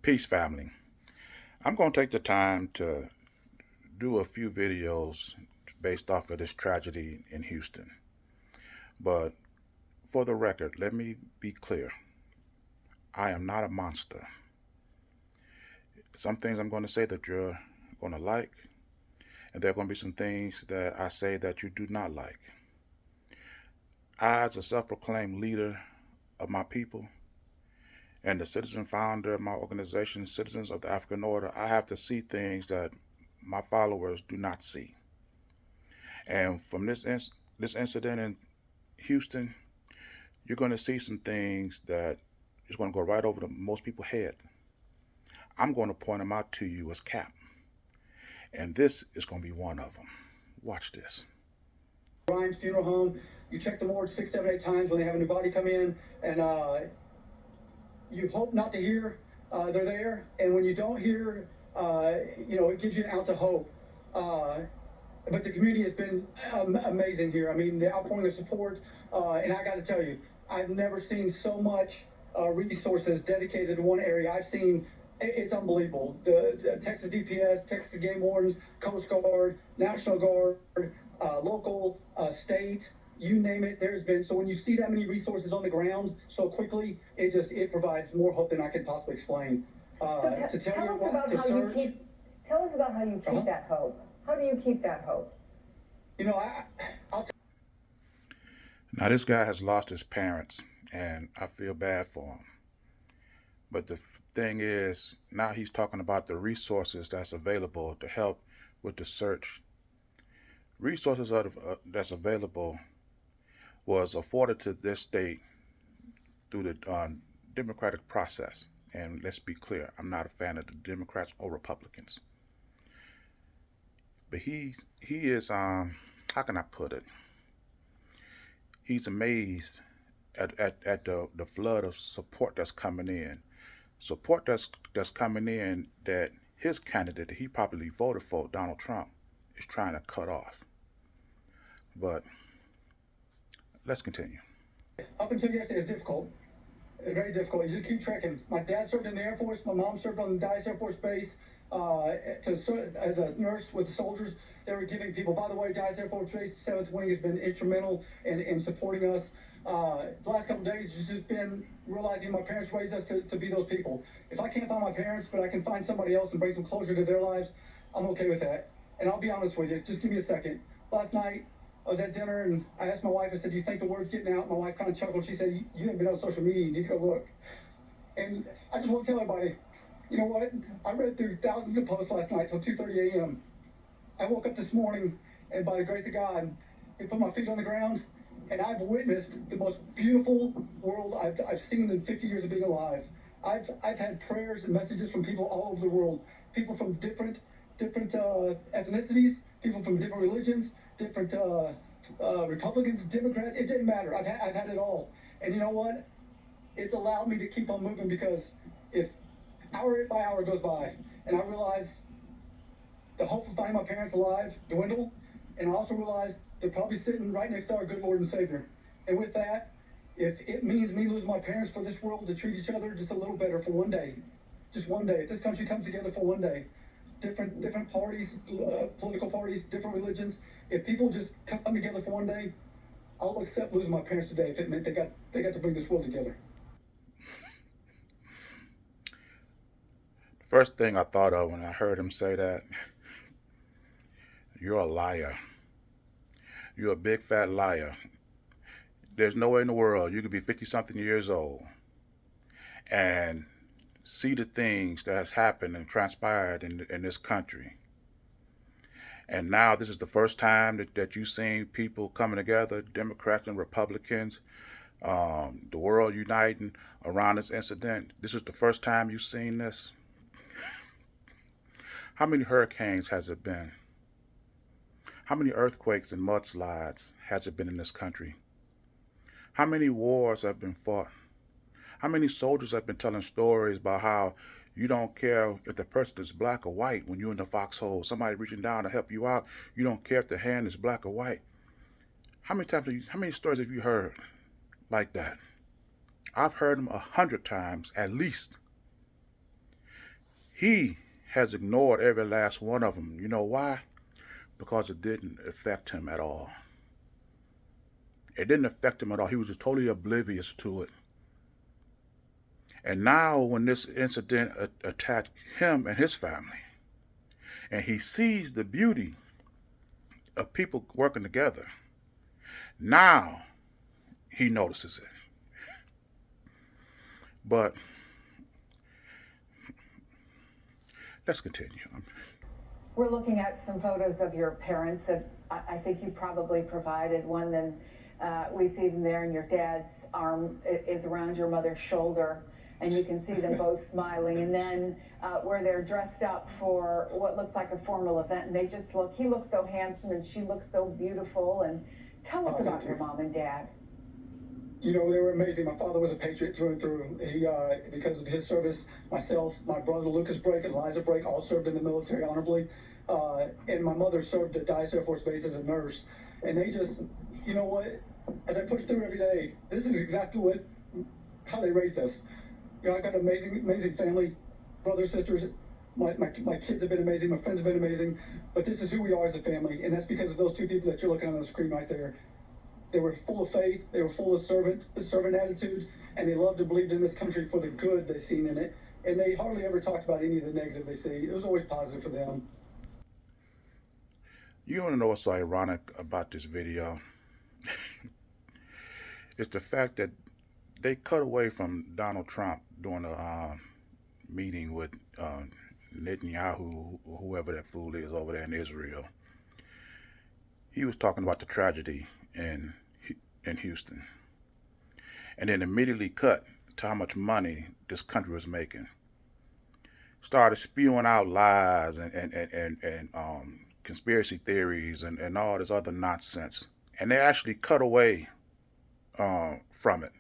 Peace, family. I'm going to take the time to do a few videos based off of this tragedy in Houston. But for the record, let me be clear. I am not a monster. Some things I'm going to say that you're going to like, and there are going to be some things that I say that you do not like. I, as a self-proclaimed leader of my people and the citizen founder of my organization, Citizens of the African Order, I have to see things that my followers do not see. And from this incident in Houston, you're going to see some things that is going to go right over most people's head. I'm going to point them out to you as cap, and this is going to be one of them. Watch this. Ryan's funeral home. You check the morgue 6, 7, 8 times when they have a new body come in, and you hope not to hear they're there. And when you don't hear, it gives you an ounce of hope. But the community has been amazing here. I mean, the outpouring of support, and I got to tell you, I've never seen so much resources dedicated to one area. I've seen it's unbelievable. The Texas DPS, Texas Game Wardens, Coast Guard, National Guard, local, state, you name it, there's been. So when you see that many resources on the ground so quickly, it provides more hope than I can possibly explain. So tell us about how you keep that hope. How do you keep that hope? I'll Now, this guy has lost his parents, and I feel bad for him. But the thing is, now he's talking about the resources that's available to help with the search. Resources that's available was afforded to this state through the democratic process. And let's be clear, I'm not a fan of the Democrats or Republicans. But he is, how can I put it? He's amazed at the flood of support that's coming in. Support that's coming in that his candidate that he probably voted for, Donald Trump, is trying to cut off. But let's continue. Up until yesterday, it's difficult. Very difficult. You just keep trekking. My dad served in the Air Force. My mom served on Dyess Air Force Base as a nurse with the soldiers. They were giving people, by the way, Dyess Air Force Base 7th Wing has been instrumental in supporting us. The last couple of days has just been realizing my parents raised us to be those people. If I can't find my parents, but I can find somebody else and bring some closure to their lives, I'm okay with that. And I'll be honest with you, just give me a second. Last night, I was at dinner and I asked my wife, I said, do you think the word's getting out? My wife kind of chuckled. She said, you haven't been on social media, you need to go look. And I just want to tell everybody, you know what? I read through thousands of posts last night till 2:30 a.m. I woke up this morning and by the grace of God, I put my feet on the ground and I've witnessed the most beautiful world I've seen in 50 years of being alive. I've had prayers and messages from people all over the world, people from different ethnicities, people from different religions, different Republicans, Democrats. It didn't matter. I've had it all. And you know what? It's allowed me to keep on moving because if hour by hour goes by and I realize the hope of finding my parents alive dwindle, and I also realize they're probably sitting right next to our good Lord and Savior. And with that, if it means me losing my parents for this world to treat each other just a little better for one day, just one day, if this country comes together for one day, different parties, political parties, different religions, if people just come together for one day, I'll accept losing my parents today if it meant they got to bring this world together. The first thing I thought of when I heard him say that, you're a liar. You're a big fat liar. There's no way in the world you could be 50-something years old and see the things that has happened and transpired in this country. And now this is the first time that you've seen people coming together, Democrats and Republicans, the world uniting around this incident. This is the first time you've seen this. How many hurricanes has it been? How many earthquakes and mudslides has it been in this country? How many wars have been fought? How many soldiers have been telling stories about how you don't care if the person is black or white when you're in the foxhole, somebody reaching down to help you out, you don't care if the hand is black or white. How many stories have you heard like that? I've heard them 100 times at least. He has ignored every last one of them. You know why? Because it didn't affect him at all. It didn't affect him at all. He was just totally oblivious to it. And now when this incident attacked him and his family, and he sees the beauty of people working together, now he notices it. But let's continue. We're looking at some photos of your parents that I think you probably provided. One, then we see them there, and your dad's arm is around your mother's shoulder, and you can see them both smiling. And then where they're dressed up for what looks like a formal event, and he looks so handsome, and she looks so beautiful. And tell us about your mom and dad. You know, they were amazing. My father was a patriot through and through. He, because of his service, myself, my brother Lucas Brake and Eliza Brake all served in the military honorably. And my mother served at Dyce Air Force Base as a nurse. And they just, you know what, as I push through every day, this is exactly how they raised us. You know, I got an amazing family, brothers, sisters. My kids have been amazing. My friends have been amazing. But this is who we are as a family. And that's because of those two people that you're looking at on the screen right there. They were full of faith, they were full of servant attitudes, and they loved and believed in this country for the good they seen in it. And they hardly ever talked about any of the negative they see. It was always positive for them. You want to know what's so ironic about this video? It's the fact that they cut away from Donald Trump during a meeting with Netanyahu, or whoever that fool is over there in Israel. He was talking about the tragedy in Houston, and then immediately cut to how much money this country was making. Started spewing out lies and conspiracy theories and all this other nonsense, and they actually cut away from it,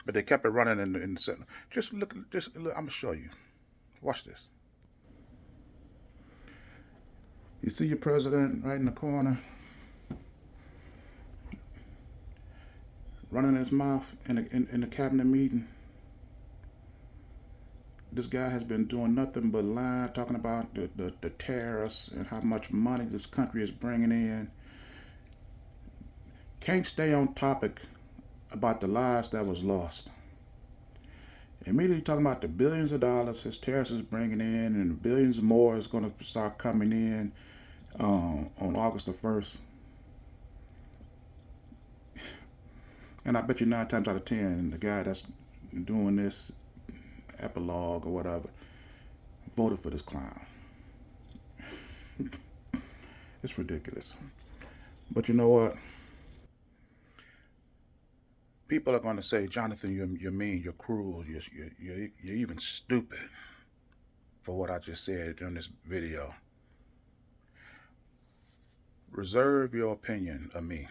but they kept it running in the center. Just look. I'm gonna show you. Watch this. You see your president right in the corner, running his mouth in the cabinet meeting. This guy has been doing nothing but lying, talking about the tariffs and how much money this country is bringing in. Can't stay on topic about the lives that was lost. Immediately talking about the billions of dollars his tariffs is bringing in, and billions more is going to start coming in on August the 1st. And I bet you 9 times out of 10, the guy that's doing this epilogue or whatever voted for this clown. It's ridiculous. But you know what? People are going to say, Jonathan, you're mean, you're cruel, you're even stupid for what I just said during this video. Reserve your opinion of me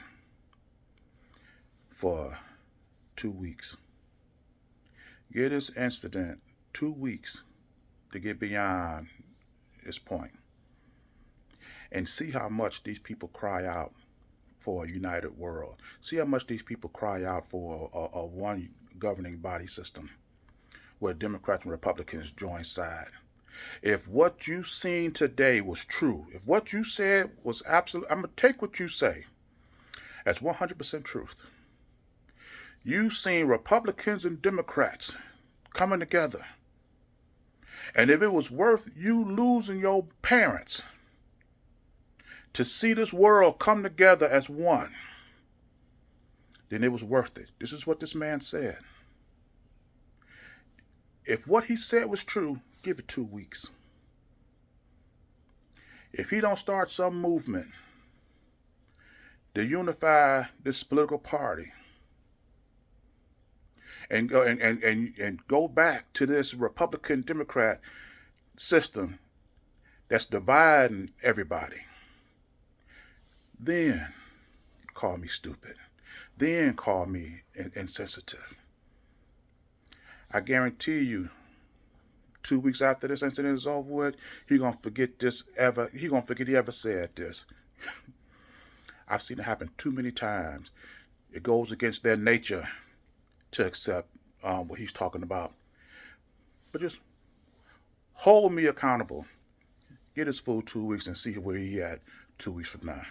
for 2 weeks. Give this incident 2 weeks to get beyond this point, and see how much these people cry out for a united world. See how much these people cry out for a one governing body system where Democrats and Republicans join side. If what you seen today was true, if what you said was absolute, I'm going to take what you say as 100% truth. You seen Republicans and Democrats coming together. And if it was worth you losing your parents to see this world come together as one, then it was worth it. This is what this man said. If what he said was true, give it 2 weeks. If he don't start some movement to unify this political party and go back to this Republican Democrat system that's dividing everybody, then call me stupid. Then call me insensitive. I guarantee you, 2 weeks after this incident is over with, he gonna forget he ever said this. I've seen it happen too many times. It goes against their nature to accept what he's talking about. But just hold me accountable. Get his food 2 weeks and see where he at 2 weeks from now.